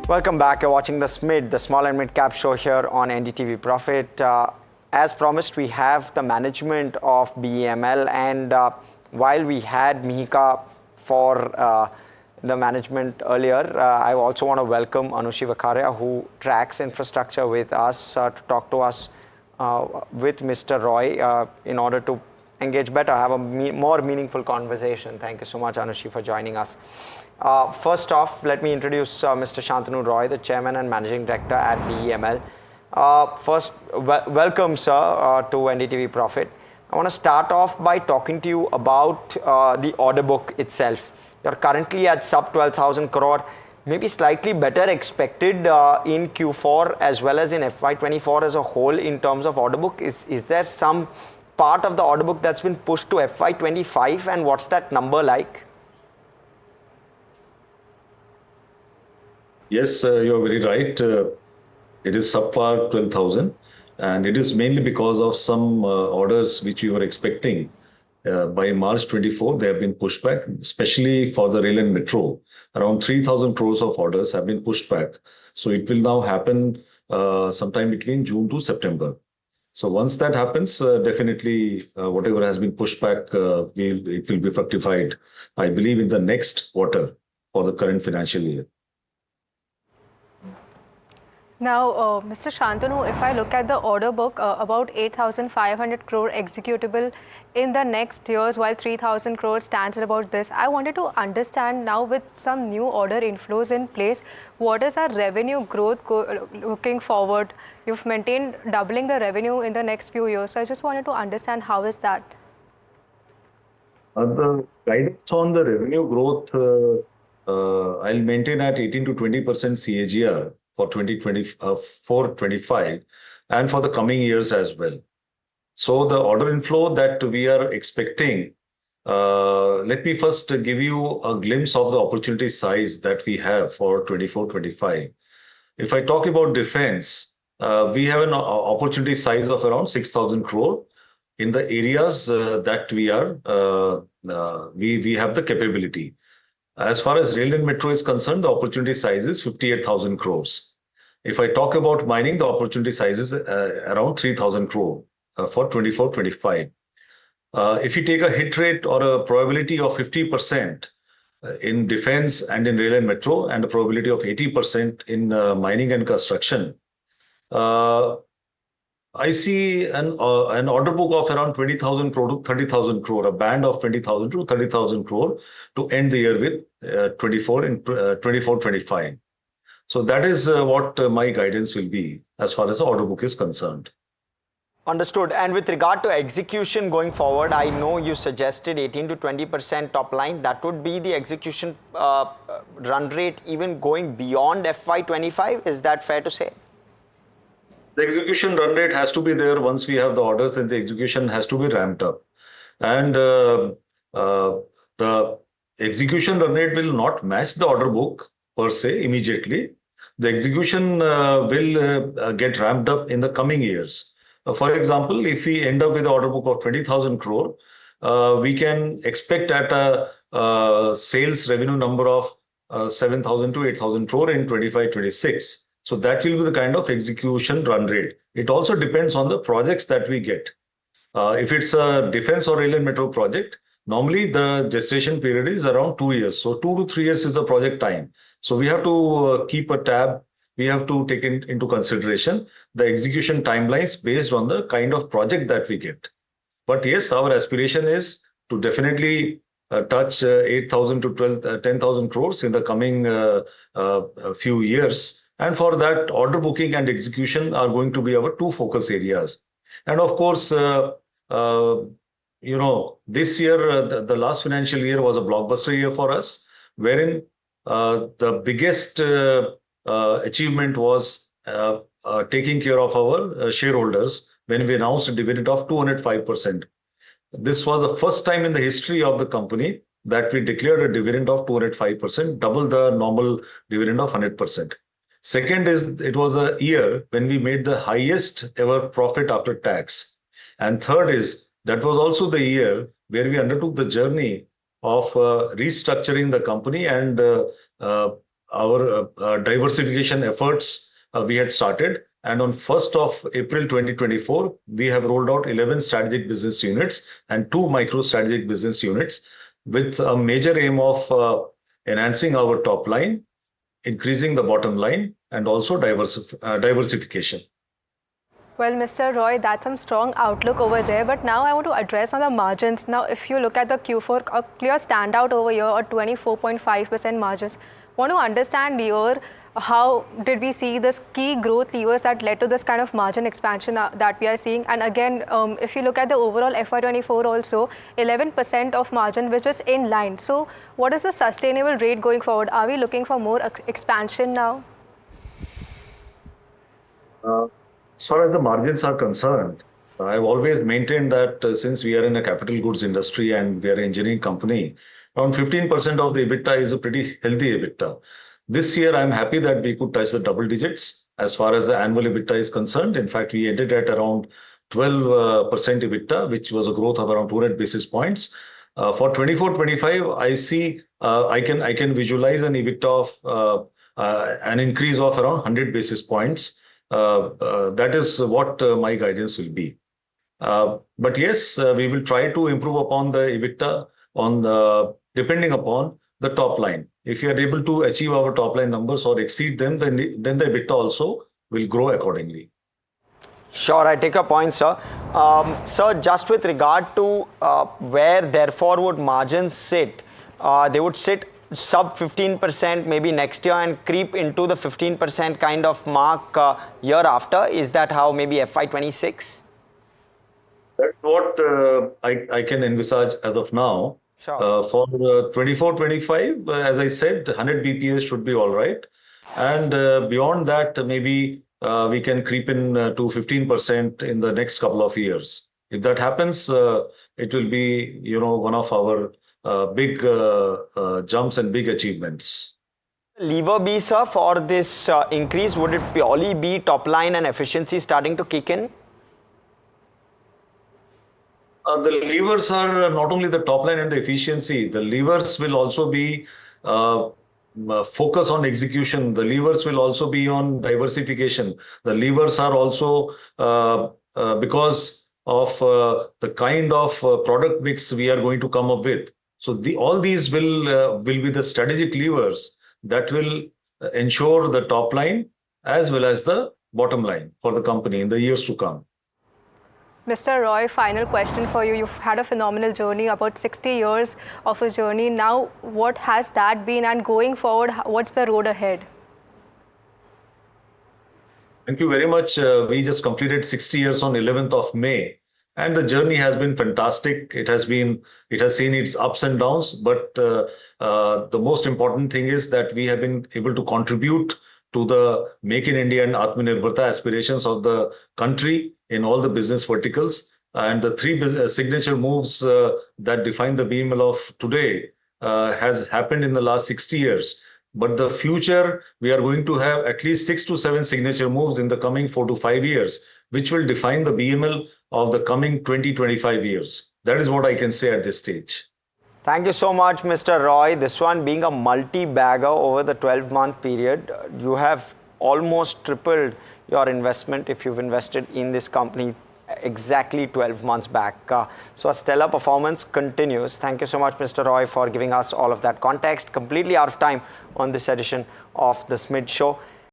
Welcome back. You're watching the SMID, the Small and Mid Cap Show here on NDTV Profit. As promised, we have the management of BEML, and while we had Mihika for the management earlier, I also want to welcome Anushi Vakharia, who tracks infrastructure with us, to talk to us with Mr. Roy in order to engage better, have a more meaningful conversation. Thank you so much, Anushi, for joining us. First off, let me introduce Mr. Shantanu Roy, the Chairman and Managing Director at BEML. First, welcome, sir, to NDTV Profit. I want to start off by talking to you about the order book itself. You're currently at sub 12,000 crore, maybe slightly better expected in Q4 as well as in FY24 as a whole in terms of order book. Is there some part of the order book that's been pushed to FY25, and what's that number like? Yes, you're very right. It is subpar 12,000, and it is mainly because of some orders which we were expecting by March 24. They have been pushed back, especially for the rail and metro. Around 3,000 crores of orders have been pushed back. So it will now happen sometime between June to September. So once that happens, definitely whatever has been pushed back, it will be fructified, I believe, in the next quarter for the current financial year. Now, Mr. Shantanu, if I look at the order book, about 8,500 crore executable in the next years, while 3,000 crore stands at about this. I wanted to understand now, with some new order inflows in place, what is our revenue growth looking forward? You've maintained doubling the revenue in the next few years. So I just wanted to understand how is that? The guidance on the revenue growth, I'll maintain at 18 to 20% CAGR for 2024-25 and for the coming years as well. So the order inflow that we are expecting, let me first give you a glimpse of the opportunity size that we have for 24-25. If I talk about defense, we have an opportunity size of around 6,000 crore in the areas that we have the capability. As far as rail and metro is concerned, the opportunity size is 58,000 crores. If I talk about mining, the opportunity size is around 3,000 crore for 24-25. If you take a hit rate or a probability of 50% in defense and in rail and metro, and a probability of 80% in mining and construction, I see an order book of around 20,000 crore to 30,000 crore, a band of 20,000 to 30,000 crore to end the year with 24-25. So that is what my guidance will be as far as the order book is concerned. Understood. And with regard to execution going forward, I know you suggested 18 to 20% top line. That would be the execution run rate even going beyond FY25. Is that fair to say? The execution run rate has to be there once we have the orders, and the execution has to be ramped up. And the execution run rate will not match the order book per se immediately. The execution will get ramped up in the coming years. For example, if we end up with an order book of 20,000 crore, we can expect at a sales revenue number of 7,000 to 8,000 crore in 25-26. So that will be the kind of execution run rate. It also depends on the projects that we get. If it's a defense or rail and metro project, normally the gestation period is around 2 years. So 2 to 3 years is the project time. So we have to keep a tab. We have to take into consideration the execution timelines based on the kind of project that we get. But yes, our aspiration is to definitely touch 8,000 to 10,000 crores in the coming few years. And for that, order booking and execution are going to be our two focus areas. And of course, this year, the last financial year was a blockbuster year for us, wherein the biggest achievement was taking care of our shareholders when we announced a dividend of 205%. This was the first time in the history of the company that we declared a dividend of 205%, double the normal dividend of 100%. Second is, it was a year when we made the highest ever profit after tax. And third is, that was also the year where we undertook the journey of restructuring the company and our diversification efforts we had started. And on 1st of April 2024, we have rolled out 11 strategic business units and 2 micro strategic business units with a major aim of enhancing our top line, increasing the bottom line, and also diversification. Well, Mr. Roy, that's some strong outlook over there. But now I want to address on the margins. Now, if you look at the Q4, a clear standout over here, or 24.5% margins. Want to understand here, how did we see this key growth levers that led to this kind of margin expansion that we are seeing? And again, if you look at the overall FY24 also, 11% of margin, which is in line. So what is the sustainable rate going forward? Are we looking for more expansion now? As far as the margins are concerned, I've always maintained that since we are in a capital goods industry and we are an engineering company, around 15% of the EBITDA is a pretty healthy EBITDA. This year, I'm happy that we could touch the double digits as far as the annual EBITDA is concerned. In fact, we ended at around 12% EBITDA, which was a growth of around 200 basis points. For 24-25, I see I can visualize an EBITDA of an increase of around 100 basis points. That is what my guidance will be. But yes, we will try to improve upon the EBITDA depending upon the top line. If you are able to achieve our top line numbers or exceed them, then the EBITDA also will grow accordingly. Sure, I take a point, sir. Sir, just with regard to where therefore would margins sit, they would sit sub 15% maybe next year and creep into the 15% kind of mark year after. Is that how maybe FY26? That's what I can envisage as of now. Sure. For 24-25, as I said, 100 BPS should be all right. And beyond that, maybe we can creep in to 15% in the next couple of years. If that happens, it will be, one of our big jumps and big achievements. Lever B, sir, for this increase, would it purely be top line and efficiency starting to kick in? The levers are not only the top line and the efficiency. The levers will also be focus on execution. The levers will also be on diversification. The levers are also because of the kind of product mix we are going to come up with. So all these will be the strategic levers that will ensure the top line as well as the bottom line for the company in the years to come. Mr. Roy, final question for you. You've had a phenomenal journey, about 60 years of a journey. Now, what has that been, and going forward, what's the road ahead? Thank you very much. We just completed 60 years on 11th of May, and the journey has been fantastic. It has seen its ups and downs, but the most important thing is that we have been able to contribute to the Make in India and Atmanirbharta aspirations of the country in all the business verticals. And the 3 signature moves that define the BEML of today has happened in the last 60 years. But the future, we are going to have at least 6 to 7 signature moves in the coming 4 to 5 years, which will define the BEML of the coming 20-25 years. That is what I can say at this stage. Thank you so much, Mr. Roy. This one being a multi-bagger over the 12-month period, you have almost tripled your investment if you've invested in this company exactly 12 months back. So a stellar performance continues. Thank you so much, Mr. Roy, for giving us all of that context. Completely out of time on this edition of the SMID Show.